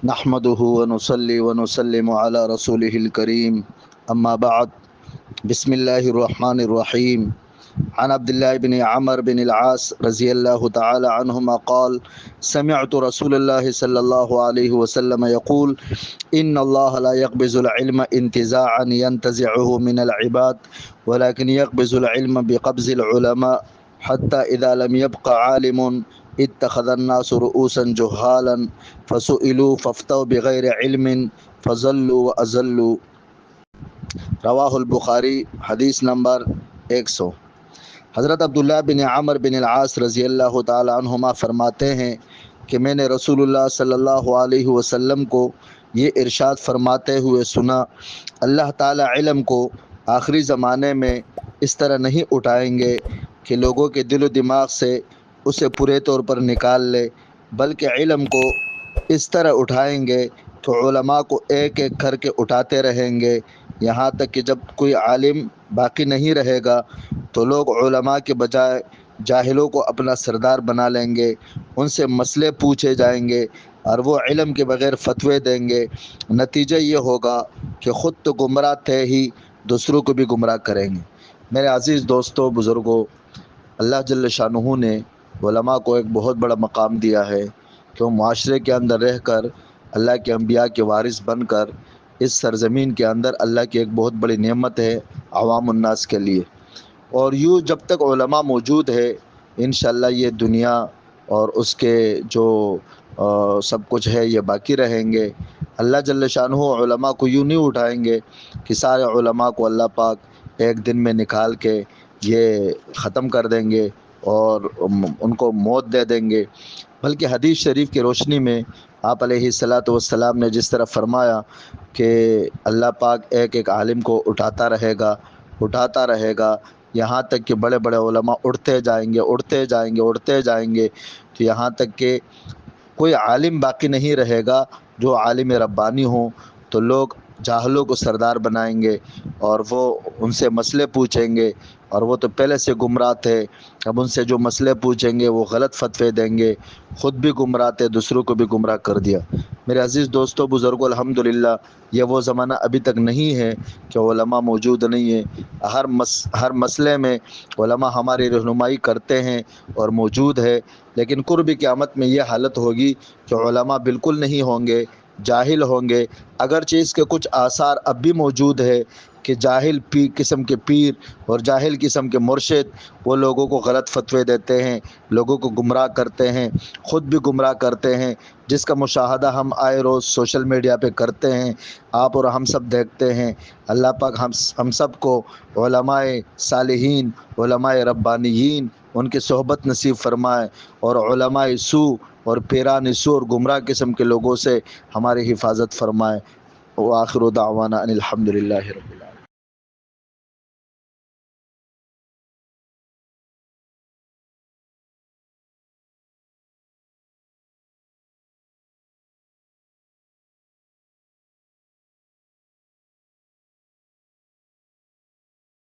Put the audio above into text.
نحمده ونصلي ونسلم على رسوله الكريم اما بعد بسم الله الرحمن الرحيم عن عبد الله بن عمرو بن العاص رضي الله تعالى عنهما قال سمعت رسول الله صلى الله عليه وسلم يقول إن الله لا يقبض العلم انتزاعا ينتزعه من العباد ولكن يقبض العلم بقبض العلماء حتى إذا لم يبق عالم اتخذ الناس رؤوسا جهالا فسئلوا فافتوا بغير علم فضلوا وأضلوا۔ رواہ البخاری، حدیث نمبر 100۔ حضرت عبداللہ بن عمرو بن العاص رضی اللہ تعالی عنہما فرماتے ہیں کہ میں نے رسول اللہ صلی اللہ علیہ وسلم کو یہ ارشاد فرماتے ہوئے سنا، اللہ تعالی علم کو آخری زمانے میں اس طرح نہیں اٹھائیں گے کہ لوگوں کے دل و دماغ سے اسے پورے طور پر نکال لے، بلکہ علم کو اس طرح اٹھائیں گے کہ علماء کو ایک ایک کر کے اٹھاتے رہیں گے، یہاں تک کہ جب کوئی عالم باقی نہیں رہے گا تو لوگ علماء کے بجائے جاہلوں کو اپنا سردار بنا لیں گے، ان سے مسئلے پوچھے جائیں گے اور وہ علم کے بغیر فتوے دیں گے۔ نتیجہ یہ ہوگا کہ خود تو گمراہ تھے ہی، دوسروں کو بھی گمراہ کریں گے۔ میرے عزیز دوستوں، بزرگوں، اللہ جل شانہ نے علماء کو ایک بہت بڑا مقام دیا ہے کہ وہ معاشرے کے اندر رہ کر اللہ کے انبیاء کے وارث بن کر اس سرزمین کے اندر اللہ کی ایک بہت بڑی نعمت ہے عوام الناس کے لیے، اور یوں جب تک علماء موجود ہے انشاءاللہ یہ دنیا اور اس کے جو سب کچھ ہے یہ باقی رہیں گے۔ اللہ جل شانہ علماء کو یوں نہیں اٹھائیں گے کہ سارے علماء کو اللہ پاک ایک دن میں نکال کے یہ ختم کر دیں گے اور ان کو موت دے دیں گے، بلکہ حدیث شریف کی روشنی میں آپ علیہ الصلاۃ والسلام نے جس طرح فرمایا کہ اللہ پاک ایک ایک عالم کو اٹھاتا رہے گا یہاں تک کہ بڑے بڑے علماء اٹھتے جائیں گے تو یہاں تک کہ کوئی عالم باقی نہیں رہے گا جو عالم ربانی ہوں، تو لوگ جاہلوں کو سردار بنائیں گے اور وہ ان سے مسئلے پوچھیں گے، اور وہ تو پہلے سے گمراہ تھے، اب ان سے جو مسئلے پوچھیں گے وہ غلط فتوے دیں گے، خود بھی گمراہ تھے، دوسروں کو بھی گمراہ کر دیا۔ میرے عزیز دوستوں، بزرگوں، الحمدللہ یہ وہ زمانہ ابھی تک نہیں ہے کہ علماء موجود نہیں ہیں۔ ہر مسئلے میں علماء ہماری رہنمائی کرتے ہیں اور موجود ہے، لیکن قرب قیامت میں یہ حالت ہوگی کہ علماء بالکل نہیں ہوں گے، جاہل ہوں گے، اگرچہ اس کے کچھ آثار اب بھی موجود ہے کہ جاہل قسم کے پیر اور جاہل قسم کے مرشد وہ لوگوں کو غلط فتوے دیتے ہیں، لوگوں کو گمراہ کرتے ہیں، خود بھی گمراہ کرتے ہیں، جس کا مشاہدہ ہم آئے روز سوشل میڈیا پہ کرتے ہیں، آپ اور ہم سب دیکھتے ہیں۔ اللہ پاک ہم سب کو علماء صالحین، علماء ربانیین ان کی صحبت نصیب فرمائے، اور علماء سو اور پیران سو اور گمراہ قسم کے لوگوں سے ہماری حفاظت فرمائے۔ وآخر دعوانا ان الحمدللہ رب العالمین۔